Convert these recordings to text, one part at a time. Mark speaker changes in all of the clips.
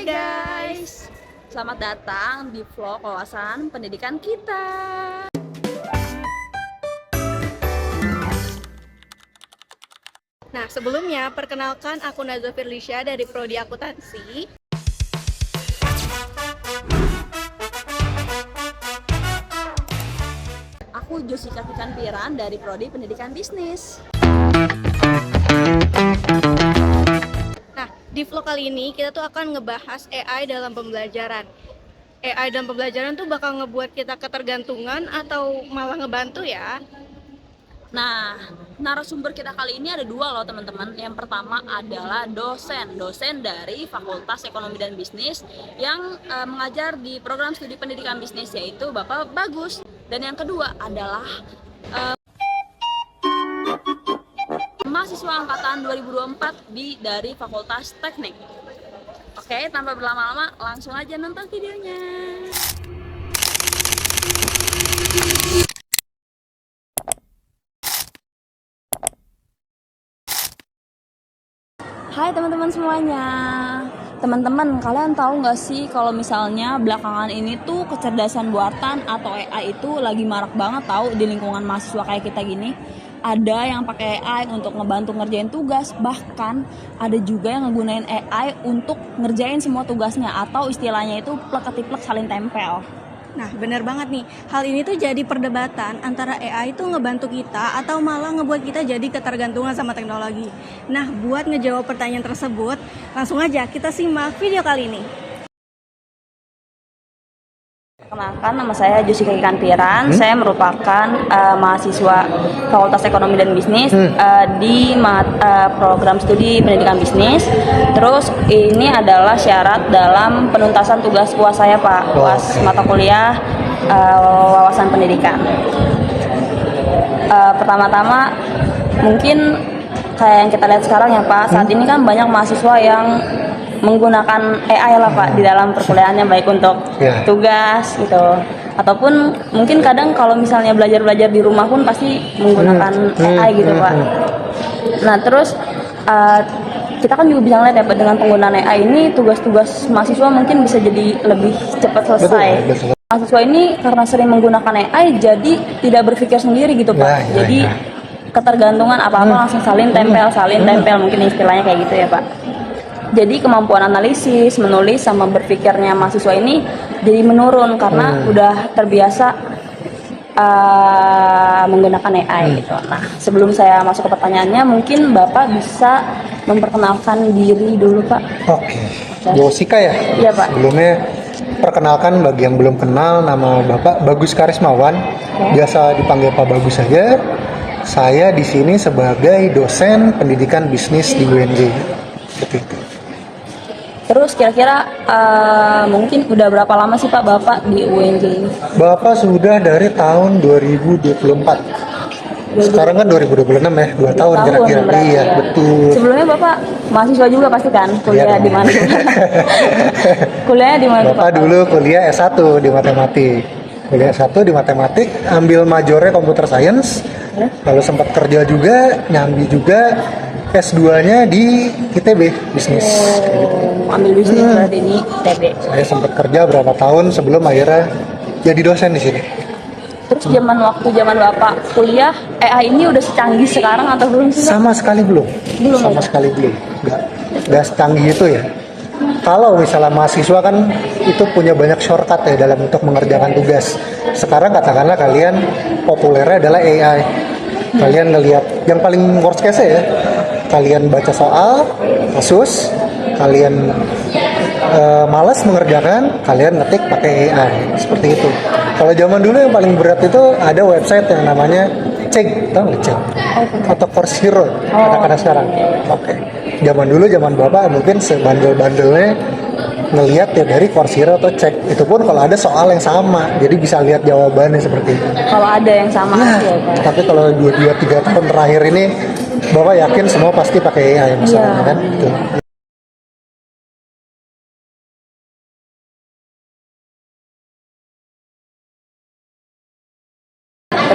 Speaker 1: guys, selamat datang di vlog wawasan pendidikan kita.
Speaker 2: Nah, sebelumnya perkenalkan aku Nazwa Firlisya dari Prodi Akuntansi.
Speaker 1: Aku Josika Piran dari Prodi Pendidikan Bisnis.
Speaker 2: Nah, di vlog kali ini kita tuh akan ngebahas AI dalam pembelajaran. AI dalam pembelajaran tuh bakal ngebuat kita ketergantungan atau malah ngebantu ya.
Speaker 1: Nah, narasumber kita kali ini ada dua loh teman-teman. Yang pertama adalah dosen dari Fakultas Ekonomi dan Bisnis yang mengajar di program studi pendidikan bisnis, yaitu Bapak Bagus. Dan yang kedua adalah mahasiswa angkatan 2024 dari Fakultas Teknik. Oke, tanpa berlama-lama langsung aja nonton videonya. Hai teman-teman semuanya. Teman-teman, kalian tahu nggak sih kalau misalnya belakangan ini tuh kecerdasan buatan atau AI itu lagi marak banget tahu di lingkungan mahasiswa kayak kita gini. Ada yang pakai AI untuk ngebantu ngerjain tugas, bahkan ada juga yang ngegunain AI untuk ngerjain semua tugasnya, atau istilahnya itu plek-ketiplek saling tempel.
Speaker 2: Nah, bener banget nih. Hal ini tuh jadi perdebatan antara AI itu ngebantu kita atau malah ngebuat kita jadi ketergantungan sama teknologi. Nah, buat ngejawab pertanyaan tersebut, langsung aja kita simak video kali ini.
Speaker 1: Perkenalkan, nama saya Josika Piran. Saya merupakan mahasiswa Fakultas Ekonomi dan Bisnis di program studi pendidikan bisnis. Terus ini adalah syarat dalam penuntasan tugas UAS saya, Pak. UAS mata kuliah wawasan pendidikan. Pertama-tama mungkin kayak yang kita lihat sekarang ya, Pak. Saat ini kan banyak mahasiswa yang menggunakan AI lah, Pak, di dalam perkuliahannya, baik untuk tugas gitu, ataupun mungkin kadang kalau misalnya belajar di rumah pun pasti menggunakan AI gitu, Pak. Nah, terus kita kan juga bisa ngeliat ya, Pak, dengan penggunaan AI ini tugas-tugas mahasiswa mungkin bisa jadi lebih cepat selesai. Betul. Mahasiswa ini karena sering menggunakan AI jadi tidak berpikir sendiri gitu, Pak. Jadi ketergantungan apa-apa langsung salin tempel mungkin istilahnya kayak gitu ya, Pak. Jadi kemampuan analisis, menulis, sama berpikirnya mahasiswa ini jadi menurun karena udah terbiasa menggunakan AI gitu. Nah, sebelum saya masuk ke pertanyaannya, mungkin Bapak bisa memperkenalkan diri dulu, Pak.
Speaker 3: Oke. Josika ya?
Speaker 1: Iya, Pak.
Speaker 3: Sebelumnya perkenalkan bagi yang belum kenal, nama Bapak Bagus Karismawan, biasa dipanggil Pak Bagus saja. Saya di sini sebagai dosen pendidikan bisnis di UNJ. Seperti itu.
Speaker 1: Terus kira-kira mungkin udah berapa lama sih, Pak, Bapak di UNJ ini?
Speaker 3: Bapak sudah dari tahun 2024. Sekarang kan 2026 ya, 2 tahun kira-kira. Iya, betul.
Speaker 1: Sebelumnya Bapak mahasiswa juga pasti kan? Kuliah di mana? Kuliahnya di mana, Pak?
Speaker 3: Bapak dulu kuliah S1 di matematik. Kuliah S1 di matematik, ambil majornya computer science. Lalu sempat kerja juga, nyambi juga. S2-nya di ITB bisnis.
Speaker 1: Ambil bisnis berarti di ITB.
Speaker 3: Saya sempat kerja berapa tahun sebelum akhirnya jadi dosen di sini.
Speaker 1: Terus zaman Bapak kuliah, AI ini udah secanggih sekarang atau belum sih, Pak?
Speaker 3: Sama sekali belum. Sama sekali belum. Nggak secanggih itu ya. Kalau misalnya mahasiswa kan itu punya banyak shortcut ya dalam untuk mengerjakan tugas. Sekarang katakanlah kalian populernya adalah AI. Kalian ngelihat yang paling worst case ya, kalian baca soal kasus, kalian malas mengerjakan, kalian ngetik pakai AI, seperti itu. Kalau zaman dulu yang paling berat itu ada website yang namanya Cek, tahu nggak Cek? Atau Course Hero, kadang-kadang sekarang. Oke. Zaman dulu, zaman Bapak mungkin sebandel-bandelnya ngelihat ya dari Course Hero atau Cek. Itu pun kalau ada soal yang sama, jadi bisa lihat jawabannya seperti itu.
Speaker 1: Kalau ada yang sama
Speaker 3: Nah,
Speaker 1: aja, Pak.
Speaker 3: tapi kalau 2-3 tahun terakhir ini Bapak yakin semua pasti pakai AI misalnya kan? Gitu.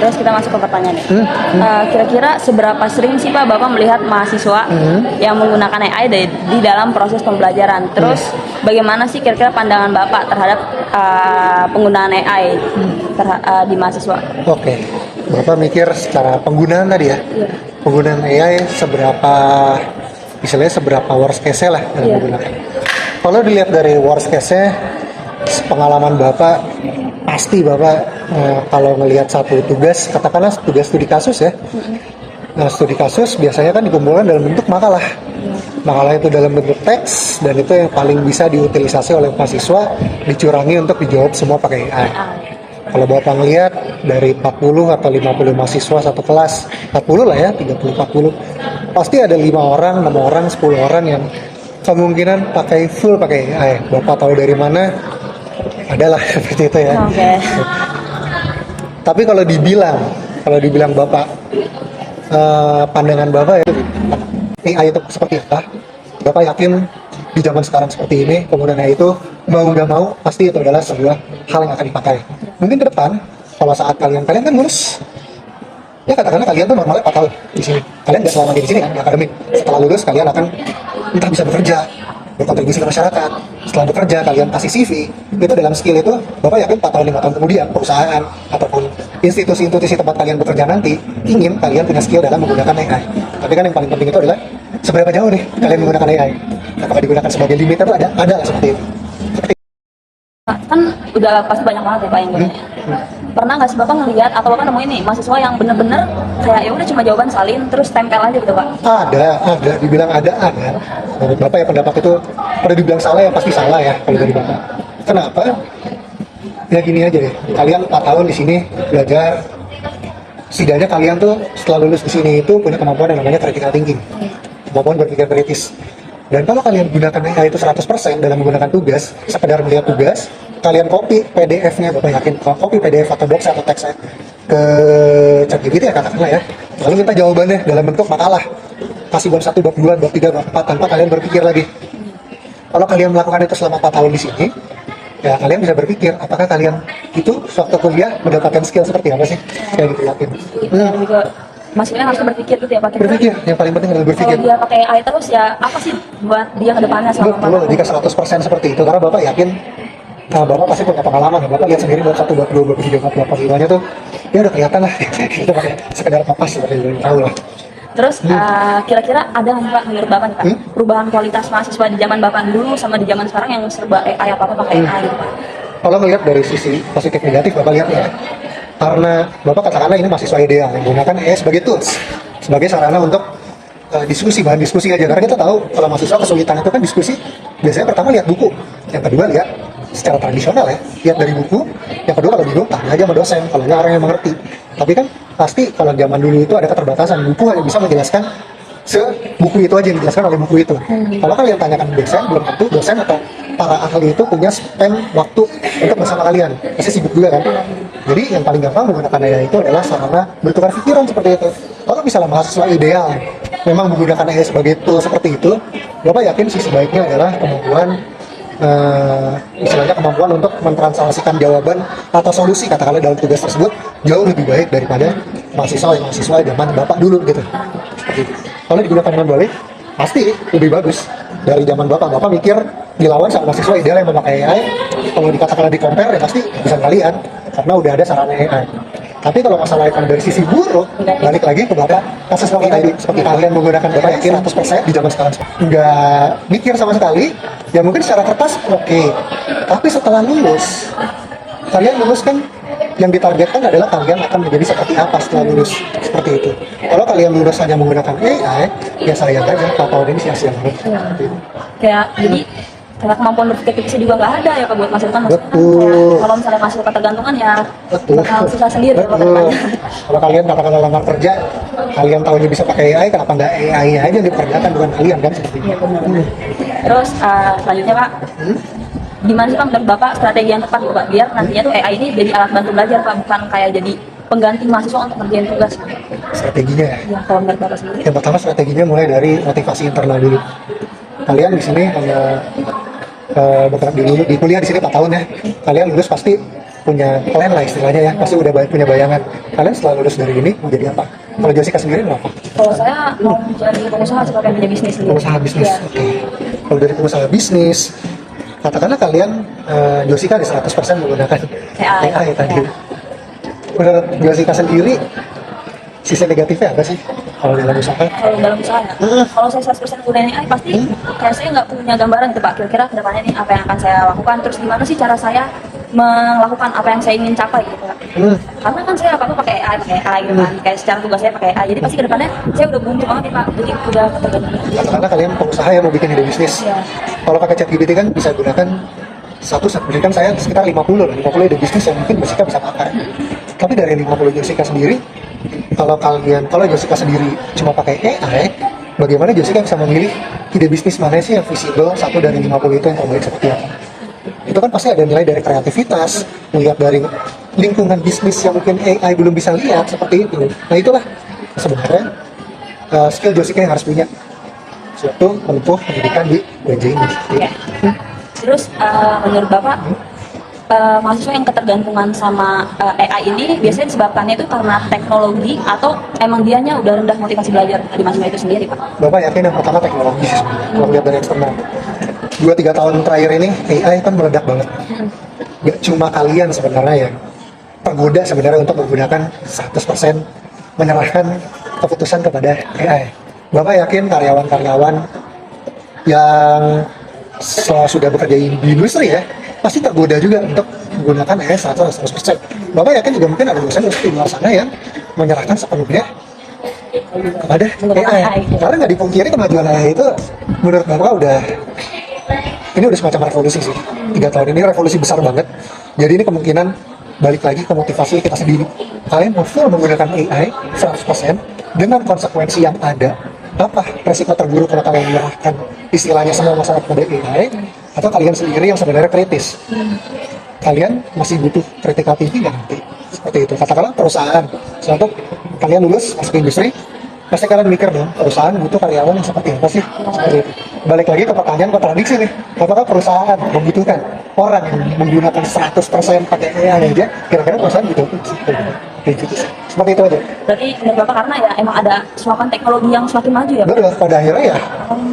Speaker 1: Terus kita masuk ke pertanyaan nih. Kira-kira seberapa sering sih Pak Bapak melihat mahasiswa yang menggunakan AI di dalam proses pembelajaran? Terus bagaimana sih kira-kira pandangan Bapak terhadap penggunaan AI di mahasiswa?
Speaker 3: Oke, Bapak mikir secara penggunaan tadi ya. Penggunaan AI seberapa worst case lah dalam menggunakan. Kalau dilihat dari worst case-nya, pengalaman Bapak pasti Bapak kalau ngelihat satu tugas, katakanlah tugas studi kasus ya. Nah, studi kasus biasanya kan dikumpulkan dalam bentuk makalah. Makalah itu dalam bentuk teks, dan itu yang paling bisa diutilisasi oleh mahasiswa, dicurangi untuk dijawab semua pakai AI. Kalau Bapak ngelihat dari 40 atau 50 mahasiswa satu kelas, 40 lah ya, 30-40, pasti ada 5 orang, 6 orang, 10 orang yang kemungkinan pakai AI. Bapak tahu dari mana? Adalah seperti itu ya.
Speaker 1: Oke.
Speaker 3: Tapi kalau dibilang Bapak, pandangan Bapak ya, AI itu seperti apa? Bapak yakin di zaman sekarang seperti ini, penggunaan AI itu mau nggak mau pasti itu adalah sebuah hal yang akan dipakai. Mungkin ke depan, kalau saat kalian kan lulus, ya katakanlah kalian tuh normalnya 4 tahun di sini. Kalian nggak selama di sini kan, di akademik. Setelah lulus kalian akan entah bisa bekerja, berkontribusi ke masyarakat. Setelah bekerja kalian kasih CV, itu dalam skill itu Bapak yakin 4 tahun 5 tahun kemudian perusahaan ataupun institusi tempat kalian bekerja nanti ingin kalian punya skill dalam menggunakan AI. Tapi kan yang paling penting itu adalah seberapa jauh nih kalian menggunakan AI. Apakah digunakan sebagai limiter itu ada lah seperti itu.
Speaker 1: Kan udah pasti banyak banget ya Pak yang gunanya. Pernah nggak sih Bapak ngelihat atau Bapak nemuin nih mahasiswa yang bener-bener kayak ya udah cuma jawaban salin terus tempel aja gitu Pak?
Speaker 3: Ada, dibilang ada. Menurut Bapak ya pendapat itu pada dibilang salah ya pasti salah ya kalau dari Bapak. Kenapa? Ya gini aja deh, kalian 4 tahun di sini belajar, setidaknya kalian tuh setelah lulus di sini itu punya kemampuan yang namanya critical thinking, kemampuan berpikir kritis. Dan kalau kalian gunakan AI itu 100% dalam menggunakan tugas, sekedar melihat tugas, kalian copy PDF-nya, Bapak yakin, copy PDF atau docs atau teksnya ke ChatGPT ya katakanlah ya, lalu minta jawabannya dalam bentuk makalah, kasih bab 1, bab 2, bab 3, bab 4 tanpa kalian berpikir lagi. Kalau kalian melakukan itu selama 4 tahun di sini, ya kalian bisa berpikir apakah kalian itu waktu kuliah mendapatkan skill seperti apa sih? Kayak gitu yakin.
Speaker 1: Juga maksudnya harus berpikir gitu ya Pak.
Speaker 3: Berpikir, yang paling penting adalah berpikir.
Speaker 1: Kalau dia pakai AI terus ya apa sih buat dia ke depannya selama
Speaker 3: Betul, jika 100% seperti itu, karena Bapak yakin, Bapak pasti punya pengalaman ya. Bapak lihat sendiri bab 1, bab 2, bab 3, bab 4, semuanya tuh ya udah kelihatan lah. Itu pakai sekedar kopas seperti itu, tahu lah.
Speaker 1: Terus kira-kira ada nggak Pak menurut Bapak nih Pak perubahan kualitas mahasiswa di zaman Bapak dulu sama di zaman sekarang yang serba AI apa-apa pakai AI gitu Pak?
Speaker 3: Kalau melihat dari sisi positif negatif, Bapak lihat ya, karena Bapak katakanlah ini mahasiswa ideal yang menggunakan AI sebagai tools, sebagai sarana untuk diskusi, bahan diskusi aja. Karena kita tahu kalau mahasiswa kesulitan itu kan diskusi, biasanya pertama lihat buku, yang kedua lihat secara tradisional ya, lihat dari buku, yang kedua kalau bingung tanya aja sama dosen, kalau nggak orang yang mengerti. Tapi kan pasti kalau zaman dulu itu ada keterbatasan, buku hanya bisa menjelaskan buku itu aja yang dijelaskan oleh buku itu. Kalau kalian tanyakan dosen, belum tentu dosen atau para ahli itu punya spend waktu untuk bersama kalian, pasti sibuk juga kan. Jadi yang paling gampang menggunakan AI itu adalah sarana bertukar pikiran seperti itu. Kalau misalnya mahasiswa ideal memang menggunakan AI sebagai tool seperti itu, Bapak yakin sih sebaiknya adalah kemampuan istilahnya kemampuan untuk mentranslasikan jawaban atau solusi katakanlah dalam tugas tersebut jauh lebih baik daripada mahasiswa zaman Bapak dulu gitu. Seperti itu. Kalau digunakan dengan baik, pasti lebih bagus dari zaman Bapak. Bapak mikir dilawan sama mahasiswa ideal yang memakai AI, kalau dikatakan di compare ya pasti bisa kalian karena udah ada sarana AI. Tapi kalau masalah itu dari sisi buruk, balik lagi ke Bapak, kasus seperti tadi, seperti kalian menggunakan Bapak yakin 100% di zaman sekarang nggak mikir sama sekali, ya mungkin secara kertas oke. Tapi setelah lulus, kalian lulus kan yang ditargetkan adalah kalian akan menjadi seperti apa setelah lulus, seperti itu. Kalau kalian lulus hanya menggunakan AI, ya sayang aja 4 tahun ini sia-sia banget.
Speaker 1: Kayak jadi karena kemampuan berpikir kritis juga nggak ada ya Pak buat masa depan.
Speaker 3: Betul.
Speaker 1: Kalau misalnya masuk ketergantungan ya
Speaker 3: Betul.
Speaker 1: bakal susah sendiri ya Pak ke
Speaker 3: Betul.
Speaker 1: depannya.
Speaker 3: Kalau kalian katakanlah lamar kerja, kalian tahunya bisa pakai AI, kenapa nggak AI aja yang dikerjakan bukan kalian kan seperti itu.
Speaker 1: Iya benar. Terus selanjutnya Pak, gimana sih Pak menurut Bapak strategi yang tepat Pak biar nantinya tuh AI ini jadi alat bantu belajar Pak, bukan kayak jadi pengganti mahasiswa untuk ngerjain tugas?
Speaker 3: Strateginya ya.
Speaker 1: Ya kalau menurut Bapak sendiri.
Speaker 3: Yang pertama strateginya mulai dari motivasi internal dulu. Kalian di sini hanya di kuliah di sini 4 tahun ya. Kalian lulus pasti punya plan lah istilahnya ya, pasti udah punya bayangan. Kalian setelah lulus dari ini mau jadi apa? Kalau Jessica sendiri mau apa?
Speaker 1: Kalau saya mau jadi pengusaha sebagai punya bisnis sendiri.
Speaker 3: Pengusaha bisnis.
Speaker 1: Iya.
Speaker 3: Oke. Kalau dari pengusaha bisnis, katakanlah kalian Jessica di 100% menggunakan AI tadi.
Speaker 1: Ya.
Speaker 3: Menurut Jessica sendiri, sisi negatifnya apa sih kalau dalam usaha?
Speaker 1: Kalau dalam usaha ya, kalau saya 100% gunain AI pasti kayak saya nggak punya gambaran gitu Pak, kira-kira kedepannya nih apa yang akan saya lakukan, terus gimana sih cara saya melakukan apa yang saya ingin capai gitu Pak. Karena kan saya apa-apa pakai AI gitu kan, kayak secara tugas saya pakai AI, jadi pasti kedepannya saya udah buntu banget nih Pak, jadi udah ketergantungan.
Speaker 3: Katakanlah kalian pengusaha yang mau bikin ide bisnis.
Speaker 1: Iya.
Speaker 3: Kalau pakai ChatGPT kan bisa gunakan satu kan saya sekitar 50 ide bisnis yang mungkin Jessica bisa pakai. Tapi dari 50 Jessica sendiri, kalau Jessica sendiri cuma pakai AI, bagaimana Jessica bisa memilih ide bisnis mana sih yang visible, satu dari 50 itu yang terbaik seperti apa? Itu kan pasti ada nilai dari kreativitas, melihat dari lingkungan bisnis yang mungkin AI belum bisa lihat seperti itu. Nah itulah sebenarnya skill Jessica yang harus punya suatu menempuh pendidikan di UNJ ini.
Speaker 1: Ya. Terus menurut Bapak, mahasiswa yang ketergantungan sama AI ini biasanya disebabkannya itu karena teknologi atau emang dianya udah rendah motivasi belajar dari mahasiswa itu sendiri Pak?
Speaker 3: Bapak yakin yang pertama teknologi sih sebenarnya, kalau lihat dari eksternal. 2-3 tahun terakhir ini AI kan meledak banget. Gak cuma kalian sebenarnya yang tergoda sebenarnya untuk menggunakan 100% menyerahkan keputusan kepada AI. Bapak yakin karyawan-karyawan yang sudah bekerja di industri ya, pasti tergoda juga untuk menggunakan AI 100%. Bapak yakin juga mungkin ada dosen di luar sana yang menyerahkan sepenuhnya kepada AI. Karena nggak dipungkiri kemajuan AI itu menurut Bapak ini udah semacam revolusi sih. 3 tahun ini revolusi besar banget. Jadi ini kemungkinan balik lagi ke motivasi kita sendiri. Kalian mau full menggunakan AI 100% dengan konsekuensi yang ada. Apa resiko terburuk kalau kalian menyerahkan istilahnya semua masalah kepada AI, atau kalian sendiri yang sebenarnya kritis? Kalian masih butuh critical thinking nggak nanti? Seperti itu. Katakanlah perusahaan, suatu kalian lulus masuk ke industri, pasti kalian mikir dong, perusahaan butuh karyawan yang seperti apa sih? Seperti itu. Balik lagi ke pertanyaan kontradiksi nih, apakah perusahaan membutuhkan orang yang menggunakan 100% pakai AI aja? Kira-kira perusahaan butuh kayak gitu sih. Seperti itu aja.
Speaker 1: Berarti menurut Bapak karena ya emang ada suapan teknologi yang semakin maju ya Pak?
Speaker 3: Betul, pada akhirnya ya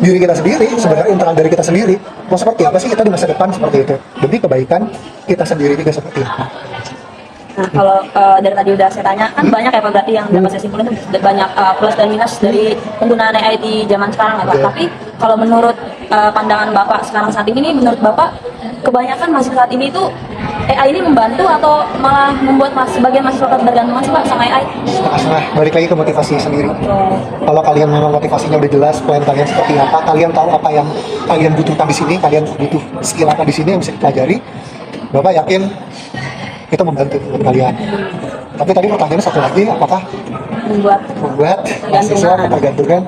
Speaker 3: diri kita sendiri, sebenarnya internal dari kita sendiri, mau seperti apa sih kita di masa depan seperti itu, demi kebaikan kita sendiri juga seperti apa.
Speaker 1: Nah kalau dari tadi udah saya tanya, kan banyak ya Pak berarti yang dapat saya simpulin itu banyak plus dan minus dari penggunaan AI di zaman sekarang ya Pak.
Speaker 3: Yeah.
Speaker 1: Tapi kalau menurut pandangan Bapak sekarang saat ini, menurut Bapak kebanyakan mahasiswa saat ini itu AI ini membantu atau malah membuat sebagian mahasiswa tergantungan sih Pak sama AI?
Speaker 3: Nah, balik lagi ke motivasi sendiri. Kalau kalian memang motivasinya udah jelas, plan kalian seperti apa, kalian tahu apa yang kalian butuhkan di sini, kalian butuh skill apa di sini yang bisa dipelajari, Bapak yakin itu membantu buat kalian. Tapi tadi pertanyaannya satu lagi, apakah membuat mahasiswa ketergantungan?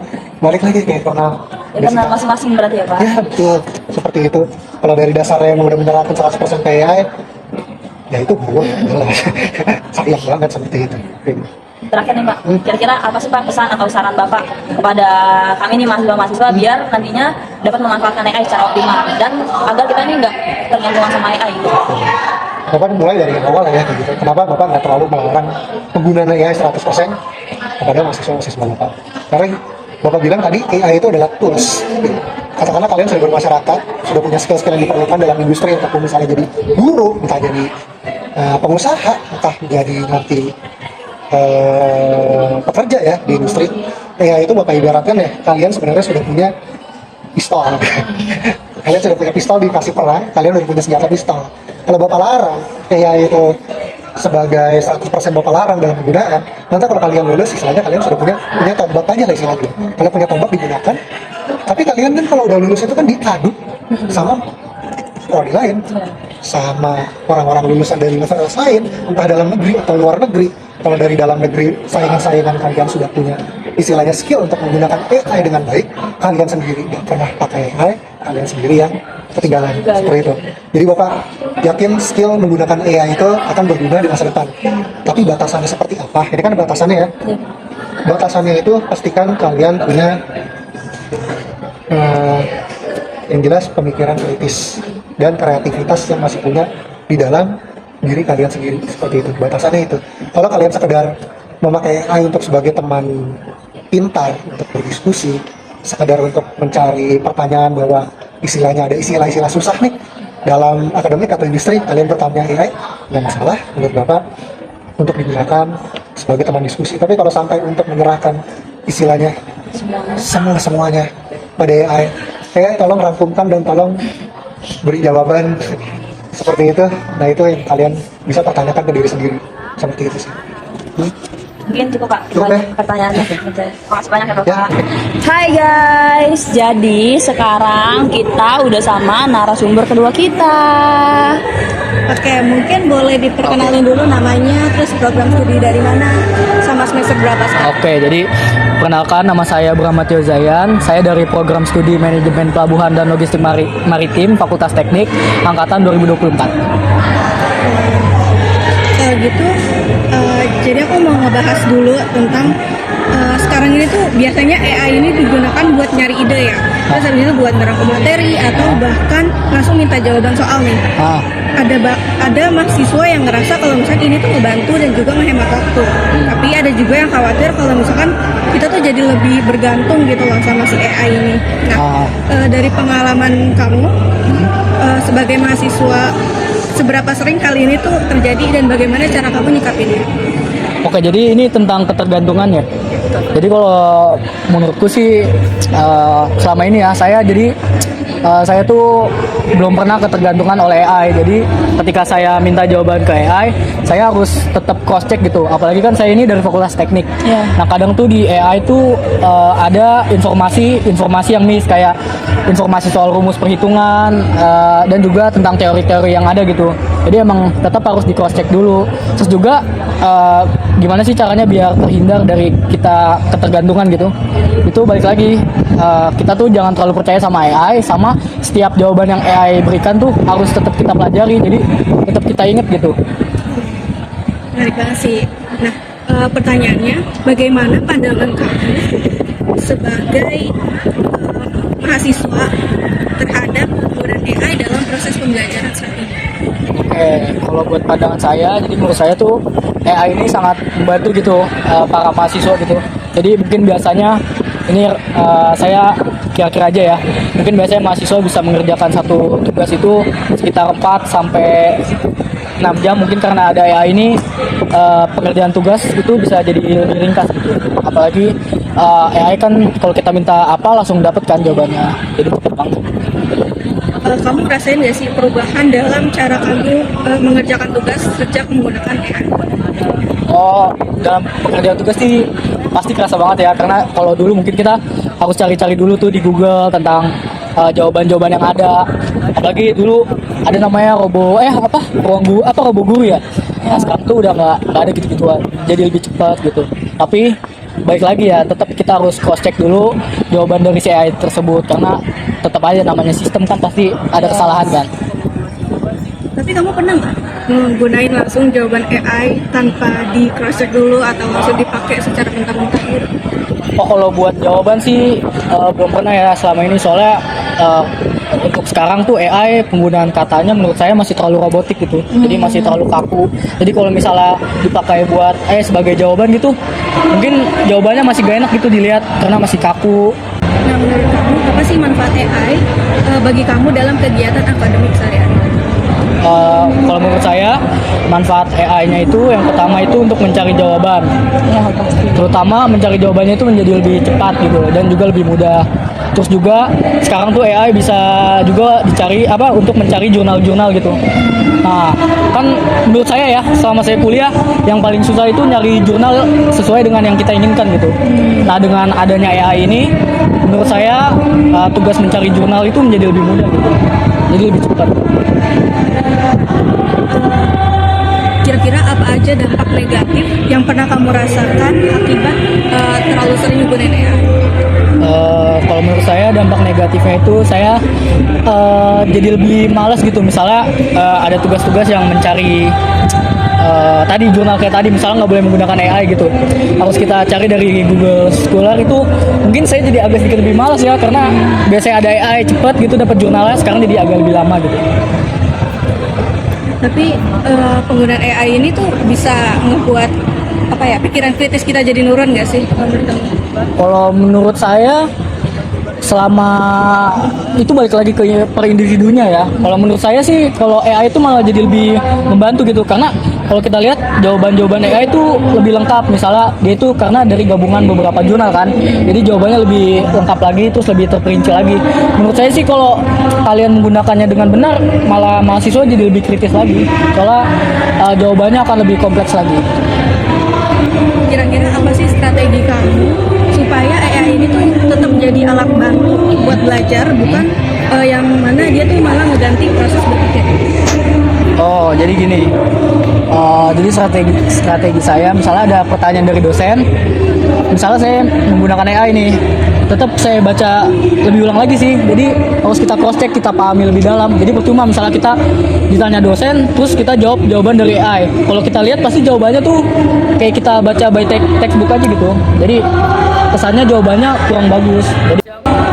Speaker 3: Balik lagi ke internal.
Speaker 1: Internal masing-masing berarti ya Pak?
Speaker 3: Ya betul, seperti itu. Kalau dari dasarnya yang udah menyerahkan 100% ke AI, ya itu buruk, jelas. Sayang banget seperti itu.
Speaker 1: Terakhir nih Pak, kira-kira apa sih Pak pesan atau saran Bapak kepada kami nih mahasiswa-mahasiswa biar nantinya dapat memanfaatkan AI secara optimal dan agar kita ini nggak tergantung sama AI gitu?
Speaker 3: Bapak mulai dari awal ya, gitu. Kenapa Bapak nggak terlalu melarang penggunaan AI 100% kepada mahasiswa-mahasiswa Bapak? Karena Bapak bilang tadi AI itu adalah tools. Katakanlah kalian sudah bermasyarakat, sudah punya skill-skill yang diperlukan dalam industri, entah misalnya jadi guru, entah jadi pengusaha, entah jadi nanti pekerja ya di industri. AI itu Bapak ibaratkan ya, kalian sebenarnya sudah punya pistol. Kalian sudah punya pistol dikasih perang, kalian sudah punya senjata pistol. Kalau Bapak larang AI itu sebagai 100% Bapak larang dalam penggunaan, nanti kalau kalian lulus istilahnya kalian sudah punya tombak aja lah istilahnya. Kalian punya tombak digunakan, tapi kalian kan kalau udah lulus itu kan diadu sama prodi lain, sama orang-orang lulusan dari universitas lain, entah dalam negeri atau luar negeri. Kalau dari dalam negeri saingan-saingan kalian sudah punya istilahnya skill untuk menggunakan AI dengan baik, kalian sendiri nggak pernah pakai AI, kalian sendiri yang ketinggalan seperti itu. Jadi Bapak yakin skill menggunakan AI itu akan berguna di masa depan. Tapi batasannya seperti apa? Ini kan batasannya ya. Batasannya itu pastikan kalian punya yang jelas pemikiran kritis dan kreativitas yang masih punya di dalam diri kalian sendiri, seperti itu. Batasannya itu. Kalau kalian sekedar memakai AI untuk sebagai teman pintar untuk berdiskusi, sekedar untuk mencari pertanyaan bahwa istilahnya ada istilah-istilah susah nih dalam akademik atau industri, kalian bertanya AI, nggak masalah menurut Bapak untuk digunakan sebagai teman diskusi. Tapi kalau sampai untuk menyerahkan istilahnya semuanya pada AI, tolong rangkumkan dan tolong beri jawaban seperti itu. Nah, itu yang kalian bisa pertanyakan ke diri sendiri, seperti itu sih.
Speaker 1: Mungkin cukup Kak,
Speaker 3: Cukup, ya?
Speaker 1: pertanyaannya. Makasih banyak ya Bapak.
Speaker 3: Ya.
Speaker 1: Hai guys, jadi sekarang kita udah sama narasumber kedua kita.
Speaker 2: Oke, mungkin boleh diperkenalin dulu namanya, terus program studi dari mana, sama semester berapa sekarang?
Speaker 4: Oke, jadi perkenalkan nama saya Bramatyo Zayan. Saya dari program studi Manajemen Pelabuhan dan Logistik Maritim Fakultas Teknik angkatan 2024.
Speaker 2: Kalau gitu, jadi aku mau ngebahas dulu tentang sekarang ini tuh biasanya AI ini digunakan buat nyari ide ya. Terus habis itu buat ngerangkum materi atau bahkan langsung minta jawaban soal nih. Ada mahasiswa yang ngerasa kalau misalkan ini tuh ngebantu dan juga menghemat waktu. Tapi ada juga yang khawatir kalau misalkan kita tuh jadi lebih bergantung gitu loh sama si AI ini. Nah, dari pengalaman kamu sebagai mahasiswa, seberapa sering kali ini tuh terjadi dan bagaimana cara kamu nyikapinnya?
Speaker 4: Oke, jadi ini tentang ketergantungan ya. Jadi kalau menurutku sih selama ini ya saya tuh belum pernah ketergantungan oleh AI. Jadi ketika saya minta jawaban ke AI, saya harus tetap cross check gitu. Apalagi kan saya ini dari Fakultas Teknik. Nah, kadang tuh di AI tuh ada informasi yang miss, kayak informasi soal rumus perhitungan dan juga tentang teori-teori yang ada gitu. Jadi emang tetap harus di cross check dulu. Terus juga gimana sih caranya biar terhindar dari kita ketergantungan gitu. Itu balik lagi, kita tuh jangan terlalu percaya sama AI, sama setiap jawaban yang AI berikan tuh harus tetap kita pelajari, jadi tetap kita ingat gitu.
Speaker 2: Menarik banget sih. Nah, pertanyaannya, bagaimana pandangan kamu sebagai mahasiswa terhadap penggunaan AI dalam proses pembelajaran saat ini?
Speaker 4: Oke, kalau buat pandangan saya, jadi menurut saya tuh AI ini sangat membantu gitu para mahasiswa gitu. Jadi mungkin biasanya ini saya kira-kira aja ya, mungkin biasanya mahasiswa bisa mengerjakan satu tugas itu sekitar 4 sampai 6 jam, mungkin karena ada AI ini pengerjaan tugas itu bisa jadi lebih ringkas gitu. Apalagi AI kan kalau kita minta apa langsung dapat kan jawabannya, jadi cepet banget.
Speaker 2: Kamu rasain nggak sih perubahan dalam cara kamu mengerjakan tugas sejak menggunakan AI?
Speaker 4: Oh, dalam pengerjaan tugas sih pasti kerasa banget ya, karena kalau dulu mungkin kita harus cari-cari dulu tuh di Google tentang jawaban-jawaban yang ada. Apalagi dulu ada namanya robo guru ya. Nah, sekarang tuh udah nggak ada gitu-gituan, jadi lebih cepat gitu. Tapi baik lagi ya, tetap kita harus cross check dulu jawaban dari si AI tersebut, karena tetap aja namanya sistem kan pasti ada kesalahan kan.
Speaker 2: Tapi kamu pernah nggak menggunakan langsung jawaban AI tanpa di cross check dulu atau langsung dipakai secara mentah-mentah gitu?
Speaker 4: Oh, kalau buat jawaban sih belum pernah ya selama ini, soalnya untuk sekarang tuh AI penggunaan katanya menurut saya masih terlalu robotik gitu, jadi masih terlalu kaku. Jadi kalau misalnya dipakai buat sebagai jawaban gitu, mungkin jawabannya masih gak enak gitu dilihat karena masih kaku.
Speaker 2: Nah, menurut kamu apa sih manfaat AI bagi kamu dalam kegiatan akademik sehari-hari?
Speaker 4: Kalau menurut saya manfaat AI-nya itu yang pertama itu untuk mencari jawaban, terutama mencari jawabannya itu menjadi lebih cepat gitu dan juga lebih mudah. Terus juga sekarang tuh AI bisa juga dicari untuk mencari jurnal-jurnal gitu. Nah, kan menurut saya ya selama saya kuliah yang paling susah itu nyari jurnal sesuai dengan yang kita inginkan gitu. Nah, dengan adanya AI ini menurut saya tugas mencari jurnal itu menjadi lebih mudah gitu. Jadi lebih cepat.
Speaker 2: Kira-kira apa aja dampak negatif yang pernah kamu rasakan akibat terlalu sering menggunakan AI?
Speaker 4: Kalau menurut saya dampak negatifnya itu saya jadi lebih malas gitu. Misalnya ada tugas-tugas yang mencari tadi jurnal kayak tadi, misalnya nggak boleh menggunakan AI gitu, harus kita cari dari Google Scholar. Itu mungkin saya jadi agak sedikit lebih malas ya, karena biasanya ada AI cepet gitu dapat jurnalnya, sekarang jadi agak lebih lama gitu.
Speaker 2: Tapi penggunaan AI ini tuh bisa ngebuat apa ya, pikiran kritis kita jadi nurun nggak sih menurut kamu?
Speaker 4: Kalau menurut saya selama itu balik lagi ke per individunya ya. Kalau menurut saya sih kalau AI itu malah jadi lebih membantu gitu, karena kalau kita lihat jawaban-jawaban AI itu lebih lengkap. Misalnya dia itu karena dari gabungan beberapa jurnal kan, jadi jawabannya lebih lengkap lagi, terus lebih terperinci lagi. Menurut saya sih kalau kalian menggunakannya dengan benar, malah mahasiswa jadi lebih kritis lagi, soalnya jawabannya akan lebih kompleks lagi.
Speaker 2: Kira-kira apa sih strategi kamu supaya AI ini tuh tetap jadi alat bantu buat belajar, bukan yang mana dia tuh malah ngeganti proses berpikir?
Speaker 4: Oh, jadi gini. Jadi strategi saya, misalnya ada pertanyaan dari dosen, misalnya saya menggunakan AI nih, tetap saya baca lebih ulang lagi sih. Jadi harus kita cross check, kita pahami lebih dalam. Jadi percuma misalnya kita ditanya dosen, terus kita jawab jawaban dari AI. Kalau kita lihat pasti jawabannya tuh kayak kita baca by textbook aja gitu. Jadi kesannya jawabannya kurang bagus. Jadi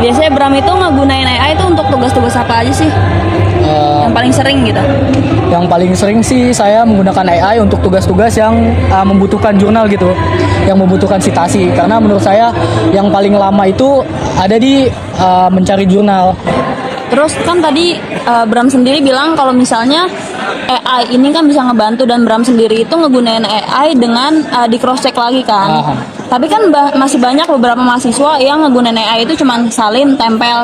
Speaker 1: Biasanya Bram itu ngegunain AI itu untuk tugas-tugas apa aja sih? Yang paling sering gitu.
Speaker 4: yang paling sering sih saya menggunakan AI untuk tugas-tugas yang membutuhkan jurnal gitu, yang membutuhkan citasi. Karena menurut saya yang paling lama itu ada di mencari jurnal.
Speaker 1: Terus kan tadi Bram sendiri bilang kalau misalnya AI ini kan bisa ngebantu, dan Bram sendiri itu ngegunain AI dengan di cross check lagi kan. Tapi kan masih banyak beberapa mahasiswa yang ngegunain AI itu cuman salin tempel,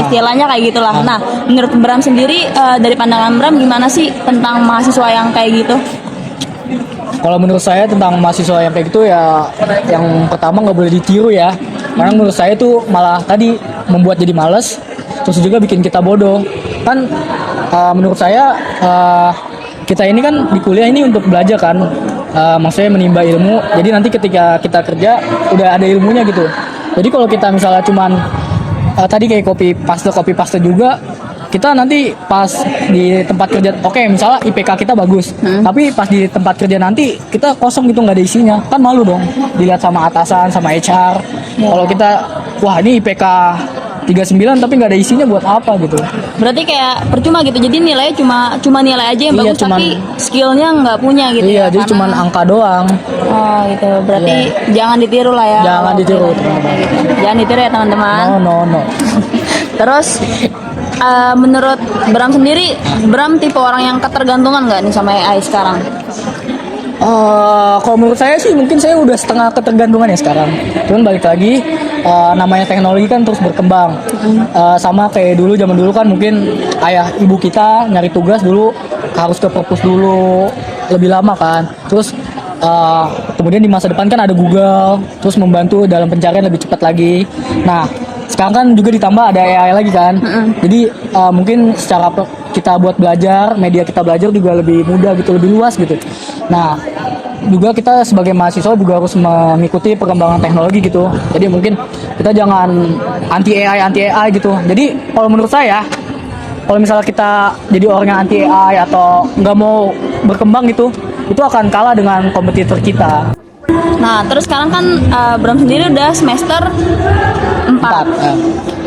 Speaker 1: istilahnya kayak gitulah. Nah, menurut Bram sendiri dari pandangan Bram gimana sih tentang mahasiswa yang kayak gitu?
Speaker 4: Kalau menurut saya tentang mahasiswa yang kayak gitu ya, yang pertama nggak boleh ditiru ya. Karena menurut saya itu malah tadi membuat jadi males, terus juga bikin kita bodoh. Kan menurut saya kita ini kan di kuliah ini untuk belajar kan, maksudnya menimba ilmu. Jadi nanti ketika kita kerja udah ada ilmunya gitu. Jadi kalau kita misalnya cuman tadi kayak copy paste juga, kita nanti pas di tempat kerja, oke, misalnya IPK kita bagus, tapi pas di tempat kerja nanti kita kosong gitu, nggak ada isinya, kan malu dong dilihat sama atasan, sama HR. Kalau kita wah ini IPK 39 tapi nggak ada isinya, buat apa gitu.
Speaker 1: Berarti kayak percuma gitu. Jadi nilainya cuma nilai aja yang
Speaker 4: Iya,
Speaker 1: bagus, tapi skillnya nggak punya gitu.
Speaker 4: Iya,
Speaker 1: ya,
Speaker 4: jadi
Speaker 1: karena-
Speaker 4: cuman angka doang.
Speaker 1: Oh gitu. Berarti jangan ditiru lah ya.
Speaker 4: Jangan ditiru, teman-teman.
Speaker 1: Jangan ditiru ya teman-teman.
Speaker 4: No.
Speaker 1: Terus menurut Bram sendiri, Bram tipe orang yang ketergantungan nggak nih sama AI sekarang?
Speaker 4: Kalau menurut saya sih mungkin saya udah setengah ketergantungan ya sekarang. Cuman balik lagi, namanya teknologi kan terus berkembang. Sama kayak dulu, zaman dulu kan mungkin ayah ibu kita nyari tugas dulu harus ke perpus dulu, lebih lama kan. Terus kemudian di masa depan kan ada Google, terus membantu dalam pencarian lebih cepat lagi. Nah, sekarang kan juga ditambah ada AI lagi kan. Jadi mungkin secara kita buat belajar, media kita belajar juga lebih mudah gitu, lebih luas gitu. Nah, juga kita sebagai mahasiswa juga harus mengikuti perkembangan teknologi gitu. Jadi mungkin kita jangan anti AI gitu. Jadi kalau menurut saya, kalau misalnya kita jadi orang yang anti AI atau nggak mau berkembang gitu, itu akan kalah dengan kompetitor kita.
Speaker 1: Nah, terus sekarang kan Bram sendiri udah semester 4.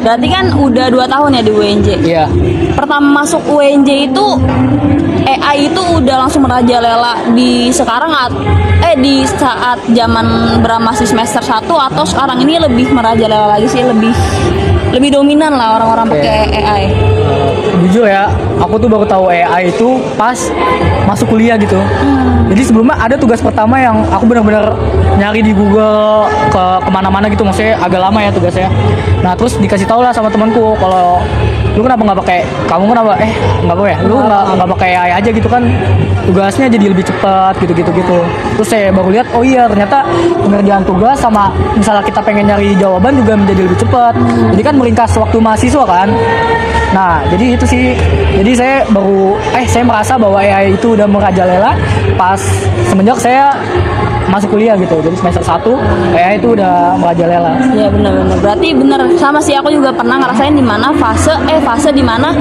Speaker 1: Berarti kan udah 2 tahun ya di UNJ.
Speaker 4: Iya.
Speaker 1: Pertama masuk UNJ itu AI itu udah langsung merajalela di sekarang di saat zaman Bram masih semester 1, atau sekarang ini lebih merajalela lagi sih, lebih dominan lah orang-orang pakai AI.
Speaker 4: Jujur ya, aku tuh baru tahu AI itu pas masuk kuliah gitu. Jadi sebelumnya ada tugas pertama yang aku benar-benar nyari di Google kemana-mana gitu, maksudnya agak lama ya tugasnya. Nah terus dikasih tahu lah sama temanku, kalau lu kenapa nggak pakai, kamu kenapa nggak apa ya, lu nggak pakai AI aja gitu kan, tugasnya jadi lebih cepat gitu. Terus saya baru lihat, oh iya ternyata pengerjaan tugas sama misalnya kita pengen nyari jawaban juga menjadi lebih cepat. Jadi kan meringkas waktu mahasiswa kan. Nah, jadi itu sih. Jadi saya merasa bahwa AI itu udah merajalela pas semenjak saya masuk kuliah gitu. Jadi semester 1 AI itu udah merajalela.
Speaker 1: Iya benar-benar. Berarti bener sama sih, aku juga pernah ngerasain di mana fase di mana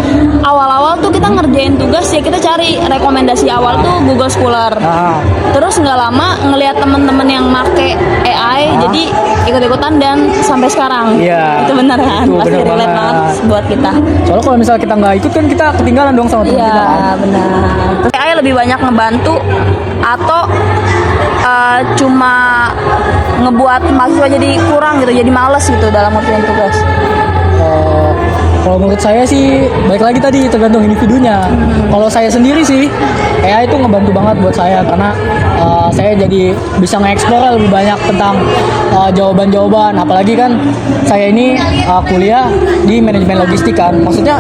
Speaker 1: awal-awal tuh kita ngerjain tugas ya kita cari rekomendasi awal tuh Google Scholar. Terus nggak lama ngelihat teman-teman yang make AI jadi ikut-ikutan dan sampai sekarang.
Speaker 4: Iya.
Speaker 1: Itu benar kan?
Speaker 4: Itu
Speaker 1: Pasti
Speaker 4: bener
Speaker 1: relate
Speaker 4: banget.
Speaker 1: banget buat kita.
Speaker 4: Soalnya kalau misalnya kita nggak ikut kan kita ketinggalan dong sama teman
Speaker 1: Iya
Speaker 4: kita kan.
Speaker 1: benar. Terus AI lebih banyak ngebantu atau cuma ngebuat mahasiswa jadi kurang gitu, jadi males gitu dalam ngerjain tugas.
Speaker 4: Kalau menurut saya sih, baik lagi tadi tergantung individunya. Kalau saya sendiri sih, AI itu ngebantu banget buat saya karena saya jadi bisa nge-explore lebih banyak tentang jawaban-jawaban. Apalagi kan saya ini kuliah di manajemen logistik kan. Maksudnya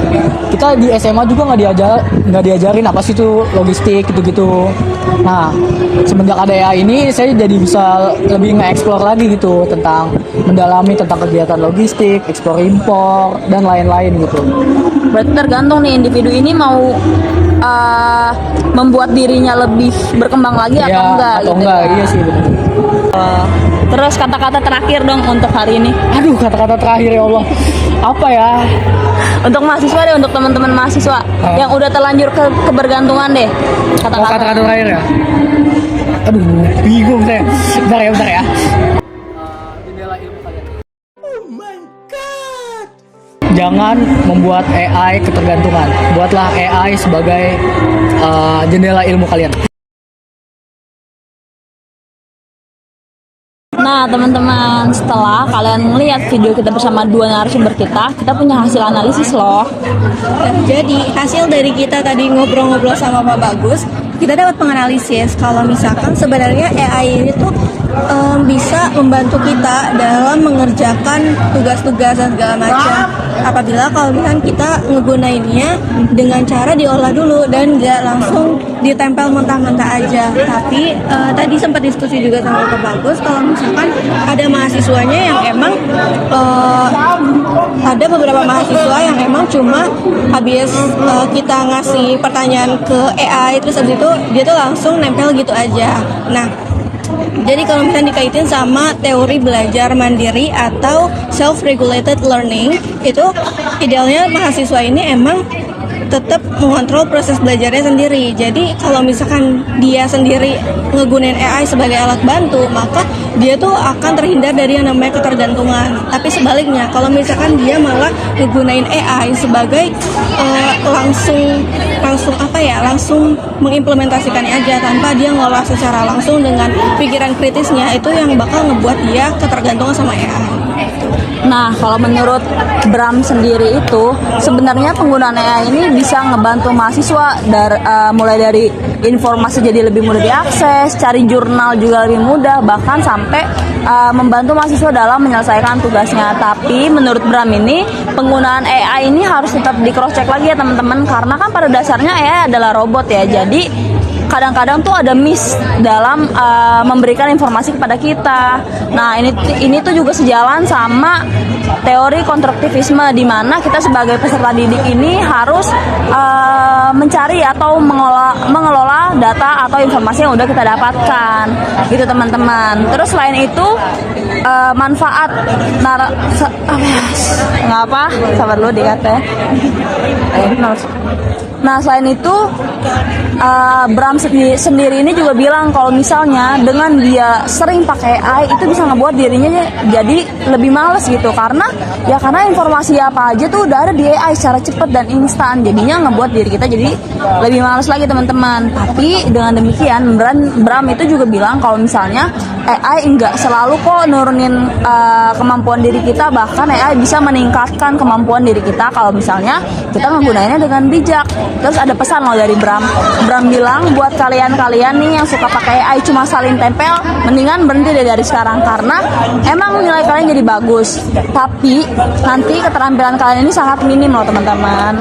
Speaker 4: kita di SMA juga nggak diajarin apa sih itu logistik gitu-gitu. Nah, semenjak ada AI ini, saya jadi bisa lebih nge-explore lagi gitu tentang mendalami tentang kegiatan logistik, ekspor impor dan lain-lain gitu.
Speaker 1: Berarti tergantung nih individu ini mau membuat dirinya lebih berkembang lagi
Speaker 4: Ya,
Speaker 1: atau enggak
Speaker 4: atau
Speaker 1: gitu.
Speaker 4: enggak, iya sih benar.
Speaker 1: Terus kata-kata terakhir dong untuk hari ini.
Speaker 4: Aduh, kata-kata terakhir ya Allah. Apa ya?
Speaker 1: Untuk mahasiswa deh, untuk teman-teman mahasiswa yang udah terlanjur kebergantungan deh.
Speaker 4: Kata-kata terakhir ya. Aduh, bingung saya. Bentar ya. Jendela ilmu kalian. Oh my god. Jangan membuat AI ketergantungan. Buatlah AI sebagai jendela ilmu kalian.
Speaker 1: Nah teman-teman, setelah kalian melihat video kita bersama dua narasumber kita punya hasil analisis loh.
Speaker 2: Nah, jadi hasil dari kita tadi ngobrol-ngobrol sama Pak Bagus, kita dapat menganalisis kalau misalkan sebenarnya AI ini tuh bisa membantu kita dalam mengerjakan tugas-tugas dan segala macam. Apabila kalau misalkan kita ngegunainnya dengan cara diolah dulu dan nggak langsung ditempel mentah-mentah aja. Tapi tadi sempat diskusi juga sama Pak Bagus kalau misalkan ada mahasiswanya yang emang ada beberapa mahasiswa yang emang cuma habis kita ngasih pertanyaan ke AI terus habis itu dia tuh langsung nempel gitu aja. Nah, jadi kalau misalnya dikaitin sama teori belajar mandiri atau self-regulated learning, itu idealnya mahasiswa ini emang tetap mengontrol proses belajarnya sendiri. Jadi kalau misalkan dia sendiri ngegunain AI sebagai alat bantu, maka dia tuh akan terhindar dari yang namanya ketergantungan. Tapi sebaliknya, kalau misalkan dia malah ngegunain AI sebagai langsung mengimplementasikannya aja tanpa dia ngolah secara langsung dengan pikiran kritisnya, itu yang bakal ngebuat dia ketergantungan sama AI.
Speaker 1: Nah, kalau menurut Bram sendiri itu sebenarnya penggunaan AI ini bisa ngebantu mahasiswa mulai dari informasi jadi lebih mudah diakses, cari jurnal juga lebih mudah, bahkan sampai membantu mahasiswa dalam menyelesaikan tugasnya. Tapi menurut Bram ini penggunaan AI ini harus tetap di cross check lagi ya teman-teman, karena kan pada dasarnya AI adalah robot ya. Jadi kadang-kadang tuh ada miss dalam memberikan informasi kepada kita. Nah, ini tuh juga sejalan sama teori konstruktivisme, di mana kita sebagai peserta didik ini harus mencari atau mengelola data atau informasi yang udah kita dapatkan gitu teman-teman. Terus selain itu manfaat ngapa sabar dulu dikata. Nah, selain itu Bram sendiri ini juga bilang kalau misalnya dengan dia sering pakai AI itu bisa ngebuat dirinya jadi lebih males gitu, karena informasi apa aja tuh udah ada di AI secara cepat dan instan, jadinya ngebuat diri kita jadi lebih males lagi teman-teman. Tapi dengan demikian Bram itu juga bilang kalau misalnya AI enggak selalu kok nurunin kemampuan diri kita, bahkan AI bisa meningkatkan kemampuan diri kita kalau misalnya kita menggunakannya dengan bijak. Terus ada pesan loh dari Bram bilang buat kalian-kalian nih yang suka pakai AI cuma salin tempel, mendingan berhenti dari sekarang, karena emang nilai kalian jadi bagus tapi nanti keterampilan kalian ini sangat minim loh teman-teman.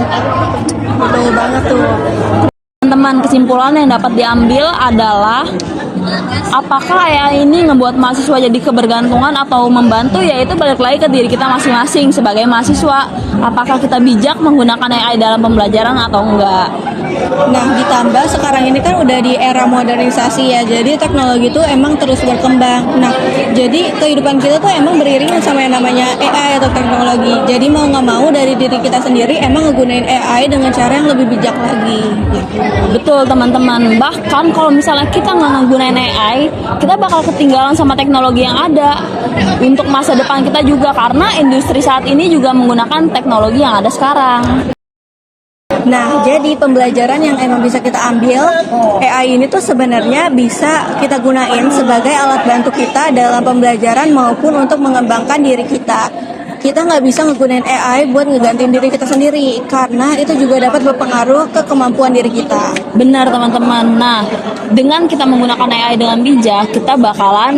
Speaker 2: Betul banget tuh.
Speaker 1: Teman-teman, kesimpulan yang dapat diambil adalah apakah AI ini ngebuat mahasiswa jadi kebergantungan atau membantu, yaitu balik lagi ke diri kita masing-masing sebagai mahasiswa. Apakah kita bijak menggunakan AI dalam pembelajaran atau enggak.
Speaker 2: Nah, ditambah sekarang ini kan udah di era modernisasi ya, jadi teknologi itu emang terus berkembang. Nah, jadi kehidupan kita tuh emang beriringan sama yang namanya AI atau teknologi. Jadi mau nggak mau dari diri kita sendiri emang ngegunain AI dengan cara yang lebih bijak lagi.
Speaker 1: Betul teman-teman, bahkan kalau misalnya kita nggak ngegunain AI, kita bakal ketinggalan sama teknologi yang ada untuk masa depan kita juga, karena industri saat ini juga menggunakan teknologi yang ada sekarang.
Speaker 2: Nah, jadi pembelajaran yang emang bisa kita ambil, AI ini tuh sebenarnya bisa kita gunain sebagai alat bantu kita dalam pembelajaran maupun untuk mengembangkan diri kita. Kita nggak bisa ngegunain AI buat ngegantiin diri kita sendiri, karena itu juga dapat berpengaruh ke kemampuan diri kita.
Speaker 1: Benar teman-teman. Nah, dengan kita menggunakan AI dengan bijak, kita bakalan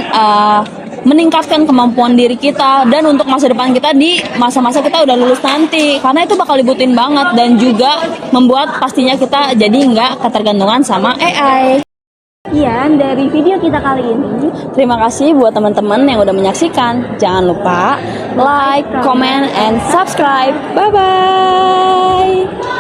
Speaker 1: meningkatkan kemampuan diri kita dan untuk masa depan kita di masa-masa kita udah lulus nanti, karena itu bakal dibutuhin banget dan juga membuat pastinya kita jadi nggak ketergantungan sama AI.
Speaker 2: Sekian dari video kita kali ini.
Speaker 1: Terima kasih buat teman-teman yang udah menyaksikan. Jangan lupa like, comment, and subscribe. Bye-bye.